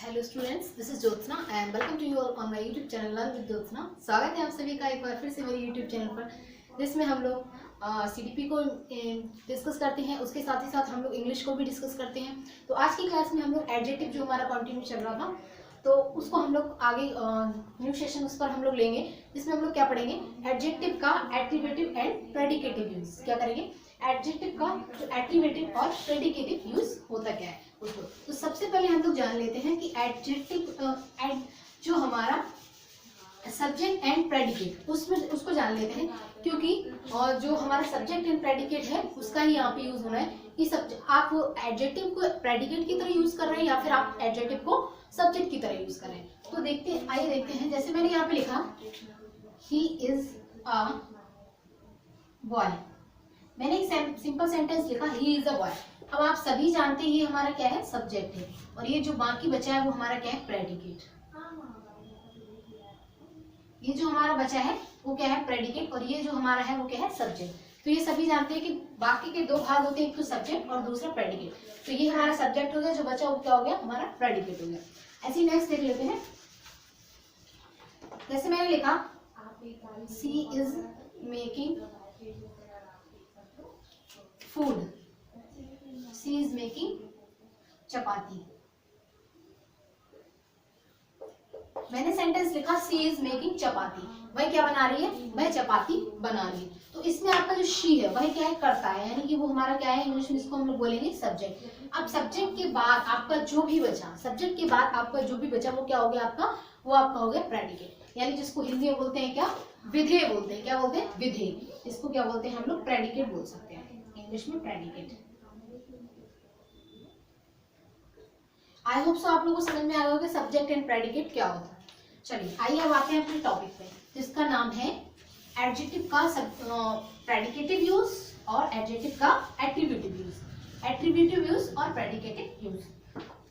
Hello students, this is Jyotsna and welcome to you on my YouTube channel learn with Jyotsna. स्वागत है आप सभी का एक बार फिर से मेरे यूट्यूब चैनल पर, जिसमें हम लोग सीडीपी को डिस्कस करते हैं, उसके साथ ही साथ हम लोग इंग्लिश को भी डिस्कस करते हैं। तो आज की क्लास में हम लोग एडजेक्टिव जो हमारा कंटिन्यू चल रहा था, तो उसको हम लोग आगे न्यू सेशन उस पर हम लोग लेंगे, जिसमें हम लोग क्या पढ़ेंगे, एडजेक्टिव का एट्रीब्यूटिव एंड प्रेडिकेटिव यूज। क्या करेंगे, एडजेक्टिव का जो एट्रीब्यूटिव और प्रेडिकेटिव यूज होता क्या है उसको। तो सबसे पहले हम लोग जान लेते हैं कि एडजेक्टिव जो हमारा सब्जेक्ट एंड प्रेडिकेट, उसमें उसको जान लेते हैं, क्योंकि और जो हमारा सब्जेक्ट एंड प्रेडिकेट है उसका ही यहाँ पे यूज होना है कि आप एडजेक्टिव को प्रेडिकेट की तरह यूज कर रहे हैं या फिर आप एडजेक्टिव को सब्जेक्ट की तरह यूज कर रहे हैं। तो आइए देखते हैं। जैसे मैंने यहाँ पे लिखा ही इज अ बॉय, मैंने एक सिंपल सेंटेंस लिखा ही इज अ बॉय। अब आप सभी जानते हैं ये हमारा क्या है, सब्जेक्ट है, और ये जो बाकी बचा है वो हमारा क्या है, प्रेडिकेट। ये जो हमारा बचा है वो क्या है, प्रेडिकेट, और ये जो हमारा है वो क्या है, सब्जेक्ट। तो ये सभी जानते हैं कि बाकी के दो भाग होते हैं, एक तो सब्जेक्ट और दूसरा प्रेडिकेट। तो ये हमारा सब्जेक्ट हो गया, जो बचा वो क्या हो गया, हमारा प्रेडिकेट हो गया। ऐसे नेक्स्ट देख लेते हैं। जैसे मैंने लिखा she is making food, she is making chapati. मैंने सेंटेंस लिखा सी इज मेकिंग चपाती, वह क्या बना रही है, वह चपाती बना रही है। तो इसमें आपका जो शी है वह क्या है, करता है, यानी कि वो हमारा क्या है, इंग्लिश में इसको हम लोग बोलेंगे सब्जेक्ट। अब सब्जेक्ट के बाद आपका जो भी बचा, सब्जेक्ट के बाद आपका जो भी बचा वो क्या हो गया आपका, वो आपका हो गया प्रेडिकेट, यानी जिसको हिंदी में बोलते हैं क्या, विधेय बोलते हैं। क्या बोलते हैं, विधेय। इसको क्या बोलते हैं हम लोग, प्रेडिकेट बोल सकते हैं, इंग्लिश में प्रेडिकेट। आई होप सो आप लोगों को समझ में आ गया कि सब्जेक्ट एंड प्रेडिकेट क्या होता है। चलिए आइए अब आते हैं अपने टॉपिक पे, जिसका नाम है एडजेक्टिव का प्रेडिकेटिव यूज और एडजेक्टिव का एट्रीब्यूटिव यूज। एट्रीब्यूटिव यूज और प्रेडिकेटिव यूज।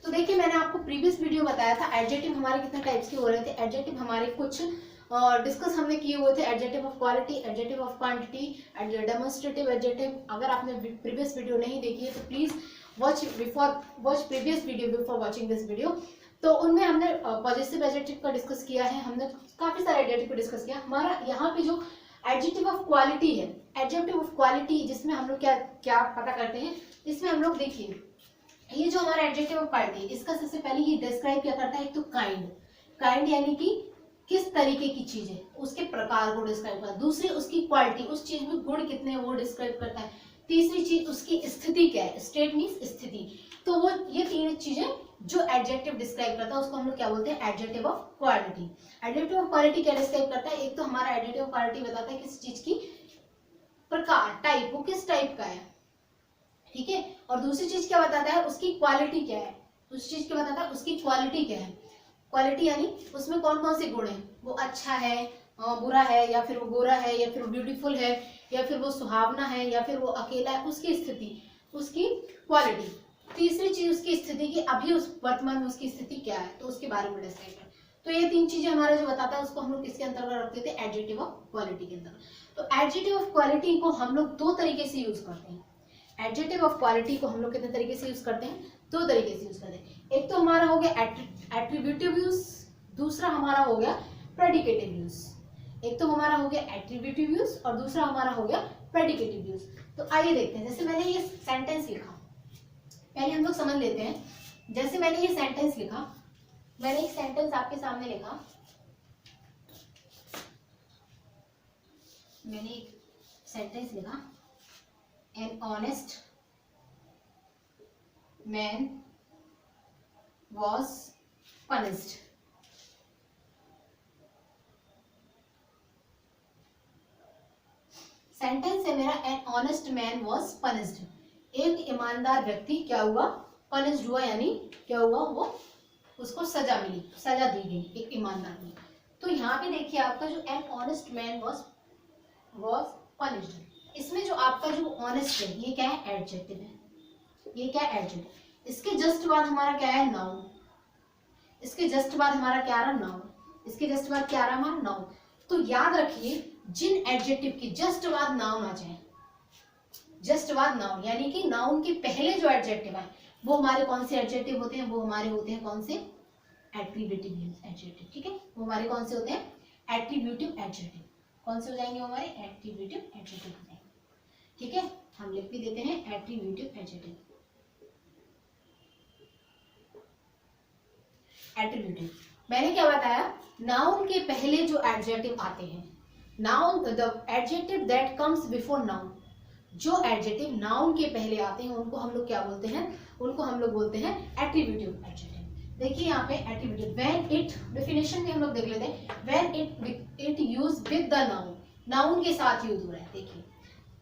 तो देखिए, मैंने आपको प्रीवियस वीडियो बताया था एडजेक्टिव हमारे कितने टाइप्स के हो रहे थे। एडजेक्टिव हमारे कुछ डिस्कस हमने किए हुए थे, adjective of quality, adjective of quantity, demonstrative adjective. अगर आपने प्रीवियस वीडियो नहीं देखी है तो please watch previous video before watching this video. तो उनमें हमने पॉजिटिव एडजेक्टिव का डिस्कस किया है, हमने काफी सारे एडजेक्टिव को डिस्कस किया। हमारा यहाँ पे जो एडजेक्टिव ऑफ क्वालिटी है, एडजेक्टिव ऑफ क्वालिटी, जिसमें हम लोग क्या क्या पता करते हैं, इसमें हम लोग देखिए, ये जो हमारा एडजेक्टिव ऑफ क्वालिटी, इसका सबसे पहले ये डिस्क्राइब क्या करता है, एक तो काइंड यानी कि किस तरीके की चीज है, उसके प्रकार को डिस्क्राइब करता है। दूसरी उसकी क्वालिटी, उस चीज में गुण कितने हैं वो डिस्क्राइब करता है। तीसरी चीज उसकी स्थिति क्या है, स्टेट मींस स्थिति। तो वो ये तीन चीजें जो एडजेक्टिव डिस्क्राइब करता है उसको हम लोग क्या बोलते हैं, adjective of quality. Adjective of quality क्या डिस्क्राइब करता है, एक तो हमारा एडजेक्टिव ऑफ क्वालिटी बताता है किस चीज की प्रकार, टाइप, वो किस टाइप का है, ठीक है। और दूसरी चीज क्या बताता है, उसकी क्वालिटी क्या है, दूसरी चीज क्या बताता है, उसकी क्वालिटी क्या है। क्वालिटी यानी उसमें कौन कौन से गुण है, वो अच्छा है, बुरा है, या फिर वो गोरा है, या फिर वो ब्यूटीफुल है, या फिर वो सुहावना है, या फिर वो अकेला है, उसकी स्थिति, उसकी क्वालिटी। तीसरी चीज उसकी स्थिति की, अभी उस वर्तमान में उसकी स्थिति क्या है, तो उसके बारे में डिस्क्राइब है। तो ये तीन चीजें हमारा जो बताता है उसको हम लोग किसके अंतर्गत रखते थे, एडजेक्टिव ऑफ क्वालिटी के अंतर्गत। तो एडजेक्टिव ऑफ क्वालिटी को हम लोग दो तरीके से यूज करते हैं। एडजेक्टिव ऑफ क्वालिटी को हम लोग कितने तरीके से यूज करते हैं, दो तरीके से यूज करते हैं। एक तो हमारा हो गया एट्रीब्यूटिव यूज, दूसरा हमारा हो गया प्रेडिकेटिव यूज। एक तो हमारा हो गया एट्रीब्यूटिव यूज और दूसरा हमारा हो गया प्रेडिकेटिव यूज। तो आइए देखते हैं। जैसे मैंने ये सेंटेंस लिखा, पहले हम लोग समझ लेते हैं। जैसे मैंने ये सेंटेंस लिखा, मैंने एक सेंटेंस आपके सामने लिखा, मैंने एक सेंटेंस लिखा, an honest man was punished. Sentence है मेरा, an honest man was punished. एक ईमानदार व्यक्ति क्या हुआ, पनिश्ड हुआ, यानी क्या हुआ, वो उसको सजा मिली, सजा दी गई एक ईमानदार को। तो यहाँ पे देखिए आपका जो an honest man was punished, इसमें जो आपका जो ऑनेस्ट है ये क्या है, एडजेक्टिव है। ये क्या है, एडजेक्टिव। इसके जस्ट बाद हमारा क्या है, नाउन। इसके जस्ट बाद हमारा क्या आ रहा, नाउन। इसके जस्ट बाद क्या आ रहा, हमारा नाउन। तो याद रखिए, जिन एडजेक्टिव की जस्ट बाद नाउन आ जाए, जस्ट बाद नाउन यानी कि नाउन के पहले जो एडजेक्टिव है वो हमारे कौन से एडजेक्टिव होते हैं, वो हमारे होते हैं कौन से, एट्रीब्यूटिव एडजेक्टिव, ठीक है। वो हमारे कौन से होते हैं? Attributive adjective. कौन से हो जाएंगे? हमारे एट्रीब्यूटिव एडजेक्टिव हो जाएंगे, ठीक है। हम लिख भी देते हैं एट्रीब्यूटिव एडजेक्टिव। एट्रीब्यूटिव मैंने क्या बताया? नाउन के पहले जो एडजेक्टिव आते हैं, noun the adjective that comes before noun, जो एडजेक्टिव नाउन के पहले आते हैं उनको हम लोग क्या बोलते हैं? उनको हम लोग बोलते हैं एट्रीब्यूटिव एडजेक्टिव। देखिए यहाँ पे एट्रीब्यूटिव, व्हेन इट, डेफिनेशन में हम लोग देख लेते हैं, when it use with the noun, noun के साथ यूज हो रहा है। देखिए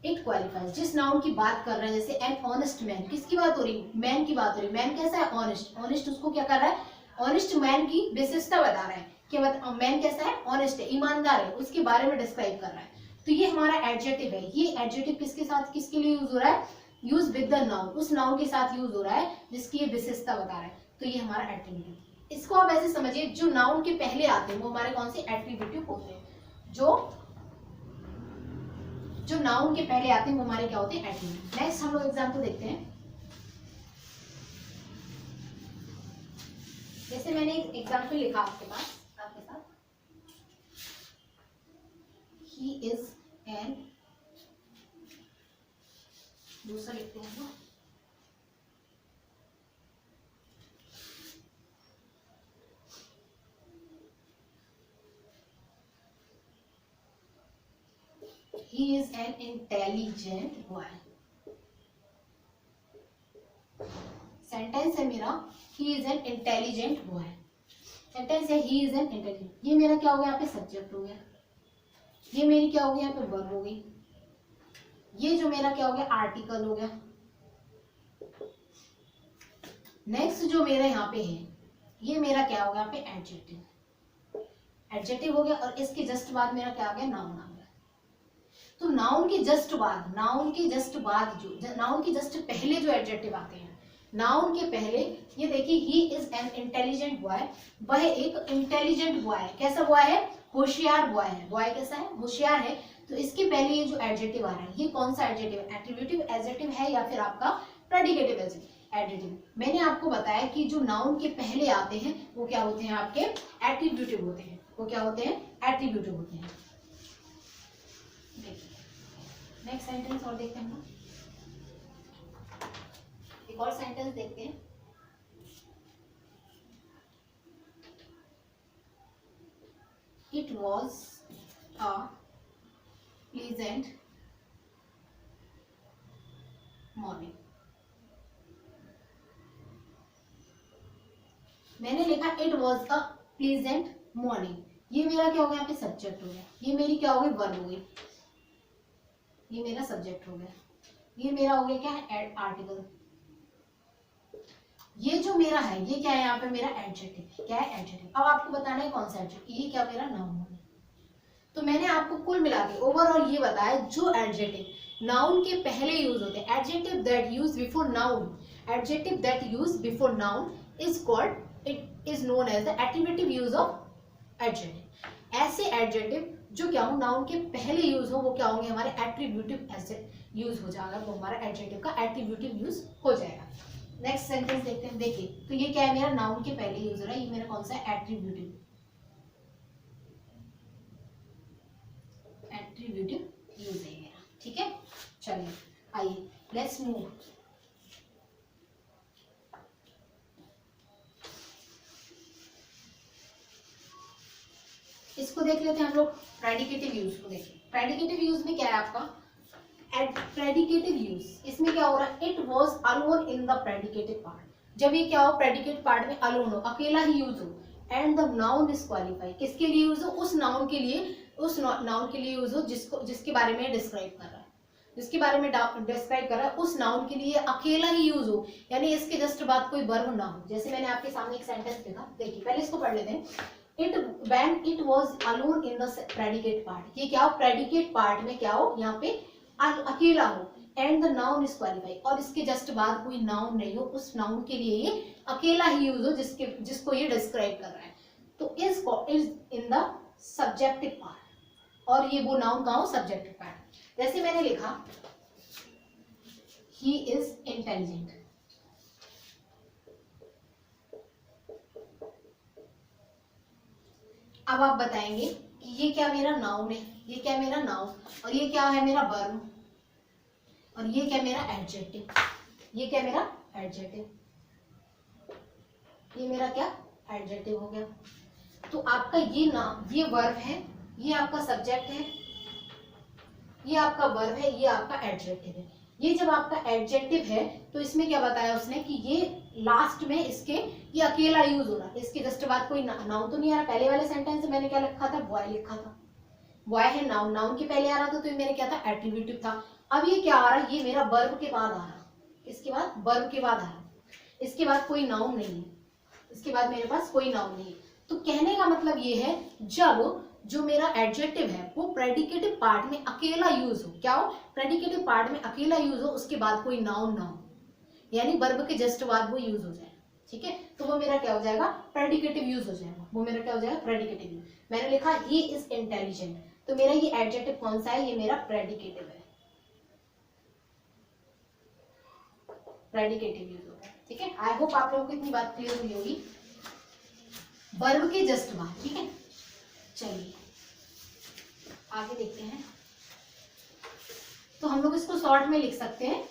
इट क्वालिफाइज, जिस नाउन की बात कर रहे हैं, जैसे एन ऑनेस्ट मैन, किसकी बात हो रही? मैन की बात हो रही। मैन कैसा है? ऑनेस्ट। ऑनेस्ट उसको क्या कर रहा है? ऑनेस्ट मैन की विशेषता बता रहा है कि मैन कैसा है? ऑनेस्ट है, ईमानदार है, उसके बारे में डिस्क्राइब कर रहा है। तो ये हमारा एडजेक्टिव है। ये एडजेक्टिव किसके साथ, किसके लिए यूज हो रहा है? यूज विद द नाउन, उस नाउन के साथ यूज हो रहा है जिसकी ये विशेषता बता रहा है। तो ये हमारा एट्रीब्यूटिव। इसको आप ऐसे समझिए, जो नाउन के पहले आते हैं वो हमारे कौन से? एट्रीब्यूटिव होते हैं। जो नाउन के पहले आते हैं वो हमारे क्या होते हैं? एट्रीब्यूटिव। नेक्स्ट हम लोग एग्जाम्पल देखते हैं। जैसे मैंने एक एग्जाम्पल लिखा आपके साथ, ही इज एन, दूसरा लिखते हैं ना, he is an intelligent boy। Sentence है मेरा he is an intelligent boy। Sentence है he is an intelligent, ये मेरा क्या हो गया? यहाँ पे सब्जेक्ट हो गया, ये मेरी क्या हो गया? यहाँ पे वर्ब हो गई, ये जो मेरा क्या हो गया? आर्टिकल हो गया। नेक्स्ट जो मेरा यहाँ पे है, ये मेरा क्या हो गया? यहाँ पे एडजेक्टिव। एडजेक्टिव हो गया, और इसके जस्ट बाद मेरा क्या आ गया? नाउन आ गया। तो नाउन के जस्ट बाद, नाउन के जस्ट पहले जो एडजेक्टिव आते हैं, नाउन के पहले, ये देखिए he is an intelligent boy, वह एक इंटेलिजेंट बॉय है। कैसा बॉय है? होशियार बॉय है। बॉय कैसा है? होशियार है। तो इसके पहले ये जो एडजेक्टिव आ रहा है, ये कौन सा एडजेक्टिव है? एट्रीब्यूटिव एडजेक्टिव है या फिर आपका प्रेडिकेटिव एडजेक्टिव? मैंने आपको बताया कि जो नाउन के पहले आते हैं वो क्या होते हैं? आपके एट्रीब्यूटिव होते हैं। वो क्या होते हैं? एट्रीब्यूटिव होते हैं। नेक्स्ट सेंटेंस और देखते हैं हम, एक और सेंटेंस देखते हैं। It was a pleasant morning. मैंने लिखा it was a pleasant morning, ये मेरा क्या हो गया? यहाँ पे सब्जेक्ट हो गया, ये मेरी क्या हो गई? वर्ब हो गई, ये मेरा सब्जेक्ट हो गया, ये मेरा हो गया क्या है? आर्टिकल। ये जो मेरा है, ये क्या है? यहाँ पे मेरा एडजेक्टिव। क्या है? एडजेक्टिव। अब आपको बताना है कौन सा एडजेक्टिव, ये क्या मेरा नाउन हो गया। तो मैंने आपको कुल मिला के ओवरऑल ये बताया, जो एडजेक्टिव नाउन के पहले यूज होते हैं, adjective that use before noun, adjective that use before noun is called, it is known as the attributive use of adjective. ऐसे एडजेक्टिव जो क्या हो? नाउन के पहले यूज हो, वो क्या होंगे? हमारे एट्रीब्यूटिव यूज हो जाएगा, वो हमारा एडजेक्टिव का एट्रीब्यूटिव यूज हो जाएगा। नेक्स्ट सेंटेंस देखते हैं। देखिए तो ये क्या है? मेरा नाउन के पहले यूज हो रहा है, ये मेरा कौन सा है? एट्रीब्यूटिव यूज है मेरा, ठीक है। चलिए आइए लेट्स मूव। इसको देख लेते हैं हम लोग, प्रेडिकेटिव यूज को देखिए। प्रेडिकेटिव यूज में क्या है आपका? प्रेडिकेटिव यूज, इसमें क्या हो रहा है? It was alone in the predicative part. जब ये क्या हो? प्रेडिकेट पार्ट में अलोन हो, अकेला ही यूज हो, एंड द नाउन डिस्क्वालीफाई, किसके लिए यूज हो? उस नाउन के लिए, उस नाउन के लिए यूज हो जिसके बारे में डिस्क्राइब कर रहा है, जिसके बारे में डिस्क्राइब कर रहा है, उस नाउन के लिए अकेला ही यूज हो, यानी इसके जस्ट बाद कोई वर्ब ना हो। जैसे मैंने आपके सामने एक सेंटेंस लिखा, देखिए पहले इसको पढ़ लेते हैं। when it was alone in the predicate part, ये क्या हो? प्रेडिकेट पार्ट में क्या हो? यहाँ पे अकेला हो, and the noun is qualify, और इसके जस्ट बाद कोई नाउन नहीं हो, उस नाउन के लिए ये अकेला ही यूज हो जिसको ये डिस्क्राइब कर रहा है। तो is in the subjective part, और ये वो नाउन कहाँ हो? Subjective part. जैसे मैंने लिखा ही इज इंटेलिजेंट, अब आप बताएंगे कि ये क्या मेरा नाउन है, ये क्या मेरा नाउन, और ये क्या है मेरा वर्ब, और ये क्या मेरा एडजेक्टिव, ये क्या मेरा एडजेक्टिव, ये मेरा क्या एडजेक्टिव हो गया। तो आपका ये वर्ब है, ये आपका सब्जेक्ट है, ये आपका वर्ब है, ये आपका एडजेक्टिव है। ये जब आपका एडजेक्टिव है तो इसमें क्या बताया उसने कि ये लास्ट में इसके ये अकेला यूज हो रहा है, इसके जस्ट बाद कोई नाउन तो नहीं आ रहा। पहले वाले सेंटेंस में मैंने क्या लिखा था, बॉय लिखा था, बॉय है नाउन, नाउन के पहले आ रहा था तो ये मेरा क्या था, एट्रीब्यूटिव था। अब ये क्या आ रहा है, ये मेरा वर्ब के बाद आ रहा, इसके बाद वर्ब के बाद आ रहा, इसके बाद कोई नाउन नहीं है, इसके बाद मेरे पास कोई नाउन नहीं है। तो कहने का मतलब ये है जब जो मेरा एडजेक्टिव है वो प्रेडिकेटिव पार्ट में अकेला यूज हो, क्या हो, प्रेडिकेटिव पार्ट में अकेला यूज हो, उसके बाद कोई नाउन ना हो, यानी वर्ब के जस्ट बाद वो यूज हो जाए, ठीक है, तो वो मेरा क्या हो जाएगा, प्रेडिकेटिव यूज हो जाएगा, वो मेरा क्या हो जाएगा, प्रेडिकेटिव यूज। मैंने लिखा ही इज इंटेलिजेंट, तो मेरा ये एडजेक्टिव कौन सा है, ये मेरा प्रेडिकेटिव है, प्रेडिकेटिव यूज होगा, ठीक है। आई होप आप लोगों को इतनी बात क्लियर हुई होगी वर्ब के जस्ट बाद, ठीक है। चलिए आगे देखते हैं। तो हम लोग इसको शॉर्ट में लिख सकते हैं,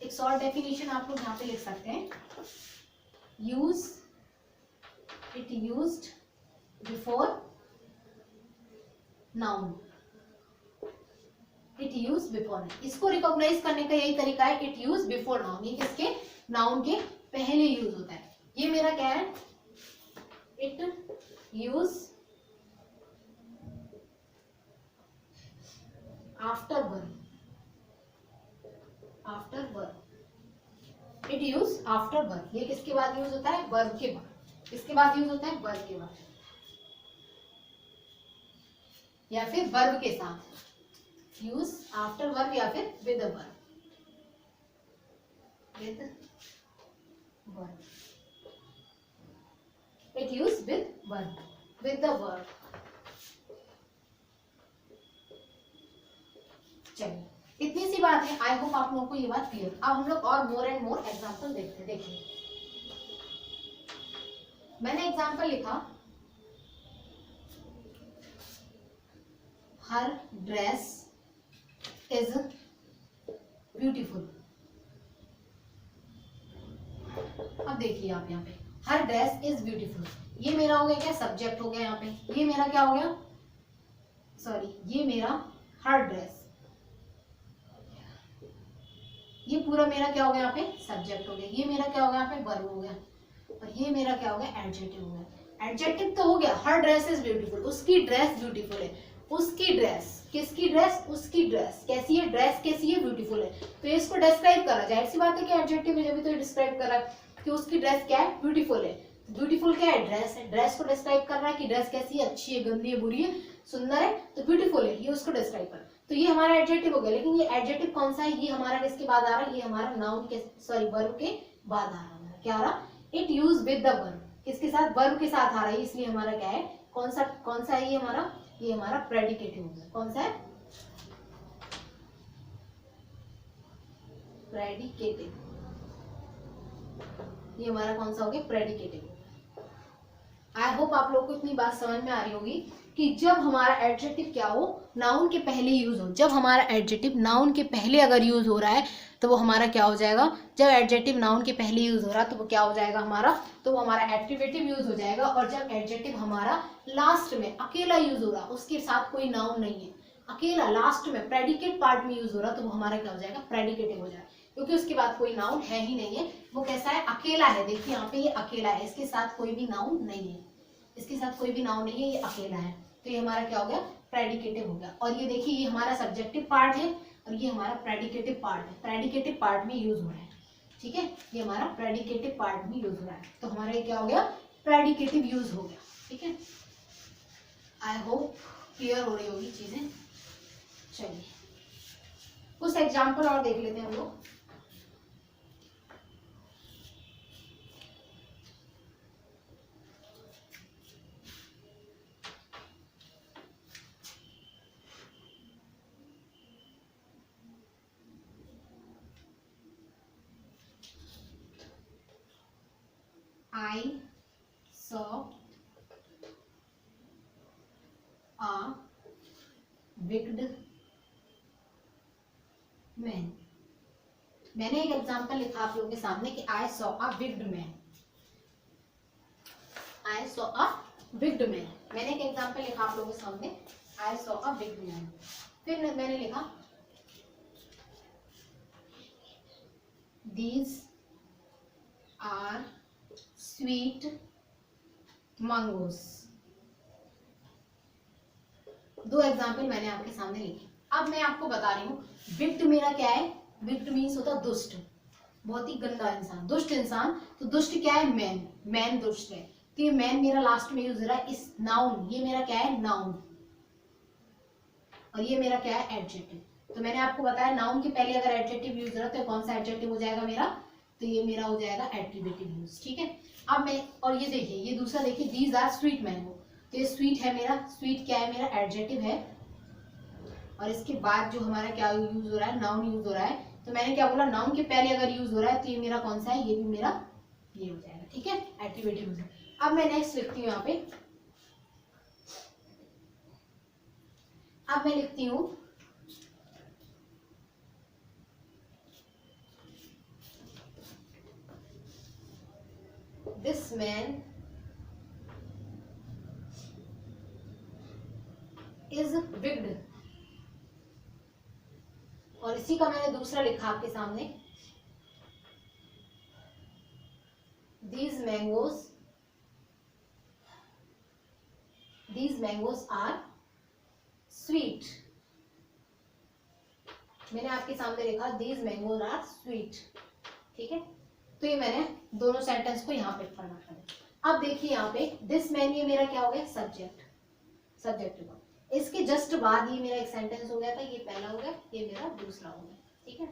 एक शॉर्ट डेफिनेशन आप लोग यहाँ पे लिख सकते हैं, use it used before noun, it use before, इसको रिकॉग्नाइज करने का यही तरीका है, इट यूज बिफोर नाउन, ये किसके, नाउन के पहले यूज होता है। ये मेरा क्या है, it use after verb, after verb, it use after verb, ये किसके बाद यूज होता है, वर्ब के बाद, किसके बाद यूज होता है, वर्ब के बाद, या फिर वर्ब के साथ, यूज आफ्टर वर्ब या फिर with verb, with verb, it use with verb, with the verb. चलिए इतनी सी बात है, आई होप आप लोगों को ये बात क्लियर। अब हम लोग और मोर एंड मोर एग्जांपल देखते हैं। देखिए मैंने एग्जांपल लिखा, हर ड्रेस इज ब्यूटीफुल। अब देखिए आप यहाँ पे हर ड्रेस इज ब्यूटीफुल, ये मेरा हो गया क्या, सब्जेक्ट हो गया यहाँ पे, ये मेरा क्या हो गया, सॉरी ये मेरा हर ड्रेस, ये पूरा मेरा क्या हो गया यहाँ पे, सब्जेक्ट हो गया, ये मेरा क्या हो गया यहाँ पे, वर्ब हो गया, और ये मेरा क्या हो गया, एडजेक्टिव हो गया। एडजेक्टिव तो हो गया, हर ड्रेस इज ब्यूटीफुल, उसकी ड्रेस ब्यूटीफुल है, उसकी ड्रेस, किसकी ड्रेस, उसकी ड्रेस कैसी है, ड्रेस कैसी है, ब्यूटीफुल है, तो ये इसको डिस्क्राइब कर रहा है, जाहिर सी बात है कि एडजेक्टिव है, जब तो डिस्क्राइब कर रहा है कि उसकी ड्रेस क्या है, ब्यूटीफुल है। ब्यूटीफुल क्या है, ड्रेस है, ड्रेस को डिस्क्राइब कर रहा है कि ड्रेस कैसी है, अच्छी है, गंदी है, बुरी है, सुंदर है, तो ब्यूटीफुल है, ये उसको डिस्क्राइब कर। तो ये हमारा एडजेक्टिव हो गया, लेकिन ये एडजेक्टिव कौन सा है, ये हमारा किसके बाद आ रहा है, ये हमारा नाउन के, सॉरी वर्ब के बाद आ रहा है, क्या आ रहा, it use with the verb, किसके साथ, वर्ब के साथ आ रहा है, इसलिए हमारा क्या है, कौन सा है ये हमारा प्रेडिकेटिव होगा, कौन सा है, प्रेडिकेटिव, ये हमारा कौन सा हो गया, प्रेडिकेटिव। आई होप आप लोगों को इतनी बात समझ में आ रही होगी कि जब हमारा एडजेक्टिव क्या हो, नाउन के पहले यूज हो, जब हमारा एडजेक्टिव नाउन के पहले अगर यूज हो रहा है तो वो हमारा क्या हो जाएगा, जब एडजेक्टिव नाउन के पहले यूज हो रहा है तो वो क्या हो जाएगा हमारा, तो वो हमारा एट्रिब्यूटिव यूज हो जाएगा। और जब एडजेक्टिव हमारा लास्ट में अकेला यूज हो रहा, उसके साथ कोई नाउन नहीं है, अकेला लास्ट में प्रेडिकेट पार्ट में यूज हो रहा, तो वो हमारा क्या हो जाएगा, प्रेडिकेटिव हो जाएगा, क्योंकि उसके बाद कोई नाउन है ही नहीं है, वो कैसा है, अकेला है। देखिए यहाँ पे ये अकेला है, इसके साथ कोई भी नाउन नहीं है, इसके साथ कोई भी नाउन नहीं है, ये अकेला है, तो ये हमारा क्या हो गया, प्रेडिकेटिव हो गया। और ये देखिए ये हमारा सब्जेक्टिव पार्ट है और ये हमारा प्रेडिकेटिव पार्ट है, प्रेडिकेटिव पार्ट में यूज हो रहा है, ठीक है, ये हमारा प्रेडिकेटिव पार्ट में यूज हो रहा है, तो हमारा ये क्या हो गया, प्रेडिकेटिव यूज हो गया, ठीक है। आई होप क्लियर हो रही होगी चीजें। चलिए कुछ एग्जाम्पल और देख लेते हैं हम लोग। I saw wicked man. मैंने एक एग्जांपल लिखा आप लोगों के सामने कि I saw a wicked man, I saw a wicked man. मैंने एक एग्जांपल लिखा आप लोगों के सामने, I saw a wicked man. फिर मैंने लिखा दीज आर स्वीट मैंगोस। दो एग्जाम्पल मैंने आपके सामने लिखे। अब मैं आपको बता रही हूँ विक्ड मेरा क्या है, विक्ड मीन्स होता है दुष्ट, बहुत ही गंदा इंसान, दुष्ट इंसान। तो दुष्ट क्या है, मैन, मैन दुष्ट है। तो ये मैन मेरा लास्ट में यूज हो रहा है इस नाउन, ये मेरा क्या है नाउन, और ये मेरा क्या है एडजेक्टिव। तो मैंने आपको बताया नाउन के पहले अगर एडजेक्टिव यूज हो रहा है तो कौन सा एडजेक्टिव हो जाएगा मेरा, तो ये मेरा हो जाएगा एट्रीब्यूटिव यूज। ठीक है, अब मैं, और ये देखिए ये दूसरा देखिए, दीज आर स्वीट मैंगो। तो ये स्वीट है मेरा, स्वीट क्या है मेरा एडजेक्टिव है, और इसके बाद जो हमारा क्या यूज हो रहा है, नाउन यूज हो रहा है। तो मैंने क्या बोला, नाउन के पहले अगर यूज हो रहा है तो ये मेरा कौन सा है, ये भी मेरा ये हो जाएगा। ठीक है, एट्रीब्यूटिव। अब मैं नेक्स्ट लिखती हूँ यहाँ पे, अब मैं लिखती हूँ दिस मैन इज विक्ड, और इसी का मैंने दूसरा लिखा आपके सामने, these mangoes are sweet। मैंने आपके सामने लिखा these mangoes are sweet। ठीक है, तो ये मैंने दोनों सेंटेंस को यहाँ पे फॉर्मेट कर। अब देखिए यहाँ पे दिस मैन, ये मेरा क्या हो गया सब्जेक्ट, सब्जेक्ट का। इसके जस्ट बाद ये मेरा एक सेंटेंस हो गया था, ये पहला हो गया, ये मेरा दूसरा हो गया। ठीक है,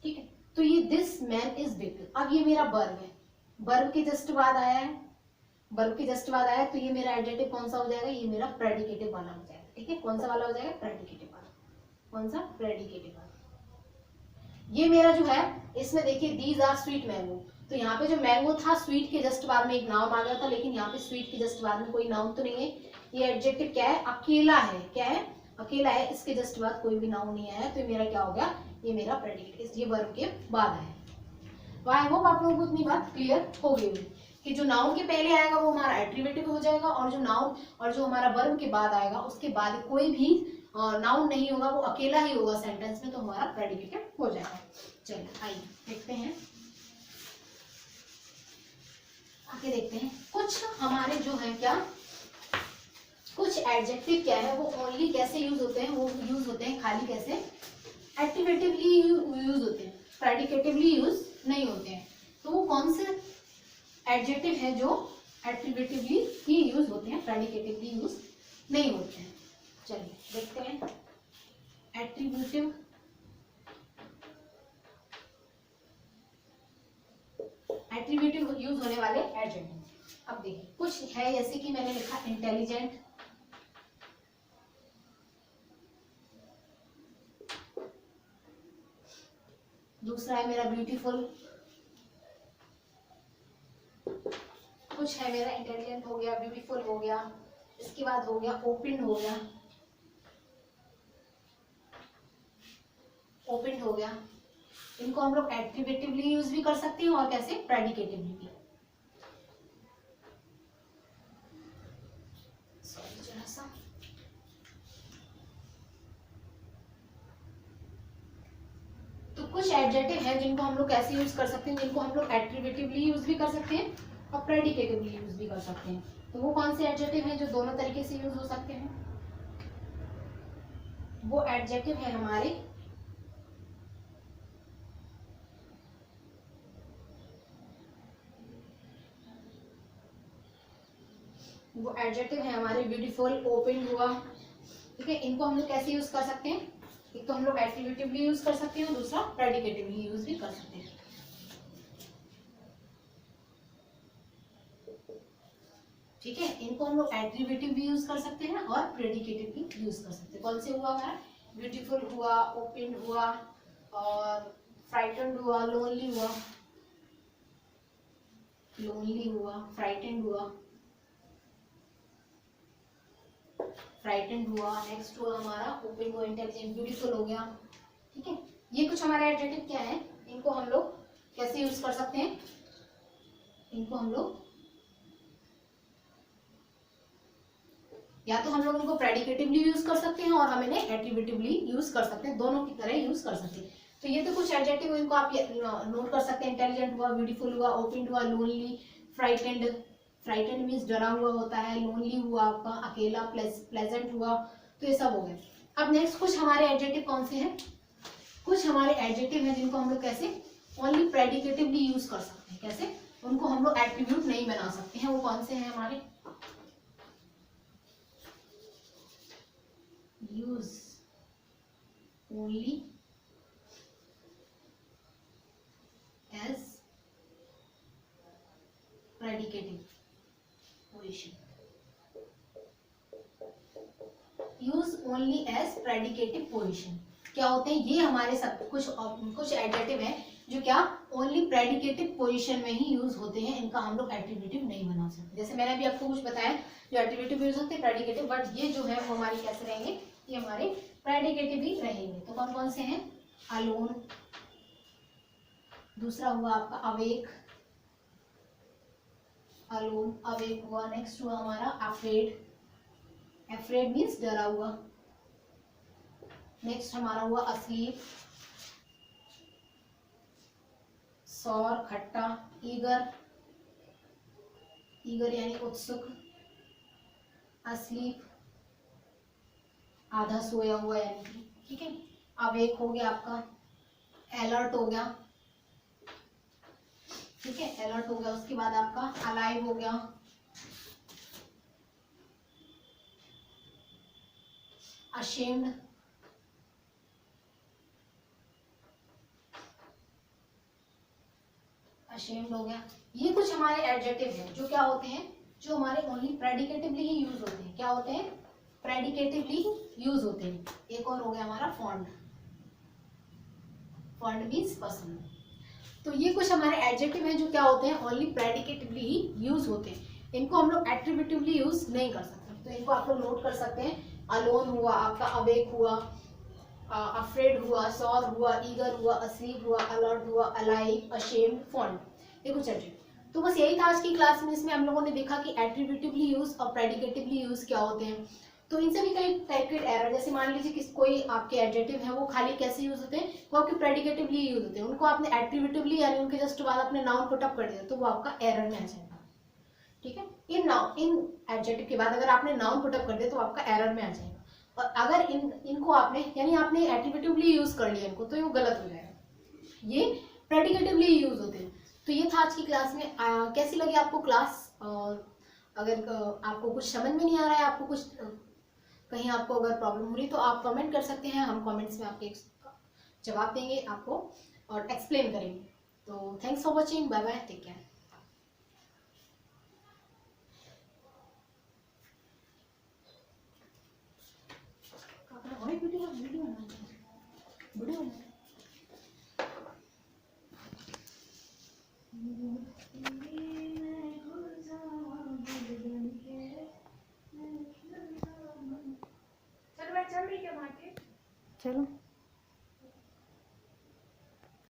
ठीक है, तो ये दिस मैन इज विक्ड। अब ये मेरा वर्ब है, वर्ब के जस्ट बाद आया है, वर्ब के जस्ट बाद आया, तो ये मेरा एडजेक्टिव कौन सा हो जाएगा, ये मेरा प्रेडिकेटिव वाला हो जाएगा। ठीक है, कौन सा वाला हो जाएगा, प्रेडिकेटिव वाला। कौन सा, प्रेडिकेटिव वाला। ये मेरा जो है इसमें देखिए दीज आर स्वीट मैंगो, तो यहाँ पे जो मैंगो था स्वीट के जस्ट बाद में एक नाउन आ गया था, लेकिन यहाँ पे स्वीट के जस्ट बाद में कोई नाउन तो नहीं है। ये एडजेक्टिव क्या है, अकेला है, क्या है अकेला है, इसके जस्ट बाद कोई भी नाउन नहीं आया, तो ये मेरा क्या हो गया, ये मेरा प्रेडिकेट, ये वर्ब के बाद आया। तो आई होप आप लोगों को इतनी बात क्लियर हो गई होगी कि जो नाउन के पहले आएगा वो हमारा एट्रीब्यूटिव हो जाएगा, और जो नाउन और जो हमारा वर्ब के बाद आएगा उसके बाद कोई भी नाउन नहीं होगा, वो अकेला ही होगा सेंटेंस में, तो हमारा प्रेडिकेटिव हो जाएगा। चलिए आइए देखते हैं, आगे देखते हैं कुछ हमारे जो है क्या, कुछ एडजेक्टिव क्या है वो ओनली कैसे यूज होते हैं, वो यूज होते हैं खाली कैसे, एट्रीब्यूटिवली यूज होते हैं, प्रेडिकेटिवली यूज नहीं होते हैं। तो वो कौन से एडजेक्टिव है जो एट्रीब्यूटिवली ही यूज होते हैं, प्रेडिकेटिवली यूज नहीं होते हैं। चलिए देखते हैं एट्रीब्यूटिव, एट्रीब्यूटिव यूज होने वाले एडजेक्टिव। अब देखिए कुछ है जैसे कि मैंने लिखा इंटेलिजेंट, दूसरा है मेरा ब्यूटीफुल, कुछ है मेरा इंटेलिजेंट हो गया, ब्यूटीफुल हो गया, इसके बाद हो गया ओपन हो गया, ओपन हो गया। इनको हम लोग एट्रीब्यूटिवली यूज भी कर सकते हैं और कैसे, प्रेडिकेटिवली भी। सॉरी जरा सा, तो कुछ एडजेक्टिव है जिनको हम लोग कैसे यूज कर सकते हैं, जिनको हम लोग एट्रीब्यूटिवली यूज भी कर सकते हैं और प्रेडिकेटिवली यूज भी कर सकते हैं। तो वो कौन से एडजेक्टिव हैं जो दोनों तरीके से यूज हो सकते हैं, वो एडजेक्टिव है हमारे ब्यूटीफुल, ओपन हुआ। ठीक है, इनको हम लोग कैसे यूज कर सकते हैं, एक तो हम लोग एट्रीब्यूटिवली यूज कर सकते हैं और दूसरा प्रेडिकेटिवली यूज भी कर सकते हैं। ठीक है, इनको हम लोग एट्रीब्यूटिव भी यूज कर सकते हैं और प्रेडिकेटिव भी यूज कर सकते हैं। कौन से हुआ हमारा, ब्यूटीफुल हुआ, ओपन हुआ, और फ्राइटेंड हुआ, लोनली हुआ, लोनली हुआ, फ्राइटेंड हुआ, फ्राइटेंड हुआ, नेक्स्ट हुआ हमारा ओपन हुआ, इंटेलिजेंट, ब्यूटीफुल हो गया। ठीक है, ये कुछ हमारे एडजेक्टिव क्या है, इनको हम लोग कैसे यूज कर सकते हैं, इनको हम लोग या तो हम लोग इनको प्रेडिकेटिवली यूज कर सकते हैं और हम इन्हें एट्रीब्यूटिवली यूज कर सकते हैं, दोनों की तरह यूज कर सकते हैं। तो ये तो कुछ एडजेक्टिव, इनको आप नोट कर सकते हैं। इंटेलिजेंट हुआ, ब्यूटीफुल हुआ, ओपन हुआ, लोनली, फ्राइटेंड, फ्राइटेंड मीन्स डरा हुआ होता है, लोनली हुआ आपका अकेला, प्लेजेंट हुआ, तो ये सब हो गए। अब नेक्स्ट कुछ हमारे एडजेक्टिव कौन से हैं, कुछ हमारे एडजेक्टिव हैं जिनको हम लोग कैसे ओनली प्रेडिकेटिवली यूज कर सकते हैं, कैसे, उनको हम लोग एट्रीब्यूट नहीं बना सकते हैं। वो कौन से हैं हमारे, use only as predicative position, use only as predicative position क्या होते हैं, ये हमारे सब कुछ एडजेक्टिव हैं जो क्या ओनली प्रेडिकेटिव पोजीशन में ही यूज होते हैं, इनका हम लोग एट्रीब्यूटिव नहीं बना सकते। जैसे मैंने अभी आपको कुछ बताया जो एट्रीब्यूटिव यूज होते हैं प्रेडिकेटिव, बट ये जो है वो हमारे कैसे रहेंगे, ये हमारे प्रेडिकेटिव ही रहेंगे। तो कौन कौन से हैं, अलोन, दूसरा हुआ आपका अवेक, अलोन अवेक हुआ, नेक्स्ट हुआ हमारा अफ्रेड, अफ्रेड मीन्स डरा हुआ, नेक्स्ट हमारा हुआ अस्लीप, सौर खट्टा, ईगर, ईगर यानी उत्सुक, अस्लीप आधा सोया हुआ यानी कि, ठीक है। अवेक हो गया आपका, अलर्ट हो गया, ठीक है, अलर्ट हो गया। उसके बाद आपका अलाइव हो गया, अशेम्ड, अशेम्ड हो गया। ये कुछ हमारे एडजेक्टिव हैं जो क्या होते हैं, जो हमारे ओनली प्रेडिकेटिवली ही यूज होते हैं। क्या होते हैं, प्रेडिकेटिवली यूज होते हैं। एक और हो गया हमारा फॉन्ड, फॉन्ड मीन्स पसंद। तो ये कुछ हमारे एडजेक्टिव हैं जो क्या होते हैं, ओनली प्रेडिकेटिवली ही यूज होते हैं, इनको हम लोग एट्रीब्यूटिवली यूज नहीं कर सकते। तो इनको आप लोग नोट कर सकते हैं, अलोन हुआ आपका, अवेक हुआ, अफ्रेड हुआ, सौर हुआ, ईगर हुआ, अस्लीप हुआ, अलर्ट हुआ, अलाइव, अशेम्ड, फॉन्ड, ये कुछ एट्रीब्यूट। तो बस यही था आज की क्लास में। इसमें हम लोगों ने देखा कि एट्रीब्यूटिवली यूज और प्रेडिकेटिवली यूज क्या होते हैं। तो इनसे भी कई टाइप के एरर, जैसे मान लीजिए कि कोई आपके एडजेक्टिव है वो खाली कैसे यूज होते हैं, वो आपके प्रेडिकेटिवली यूज होते हैं, उनको आपने एट्रीब्यूटिवली यानी उनके जस्ट बाद अपने नाउन पुटअप कर दिया तो वो आपका एरर में आ जाएगा, ठीक है। इन एडजेक्टिव के बाद अगर आपने नाउन पुटअप कर दिया तो आपका एरर में आ जाएगा, और अगर इनको आपने यानी आपने एट्रीब्यूटिवली यूज कर लिया इनको, तो ये गलत हो जाएगा। ये प्रेडिकेटिवली यूज होते हैं। तो ये था आज की क्लास में। कैसी लगी आपको क्लास, और अगर आपको कुछ समझ में नहीं आ रहा है, आपको कुछ कहीं आपको अगर प्रॉब्लम हो रही तो आप कमेंट कर सकते हैं, हम कमेंट्स में आपके जवाब देंगे आपको और एक्सप्लेन करेंगे। तो thanks for watching, bye bye, take care. Video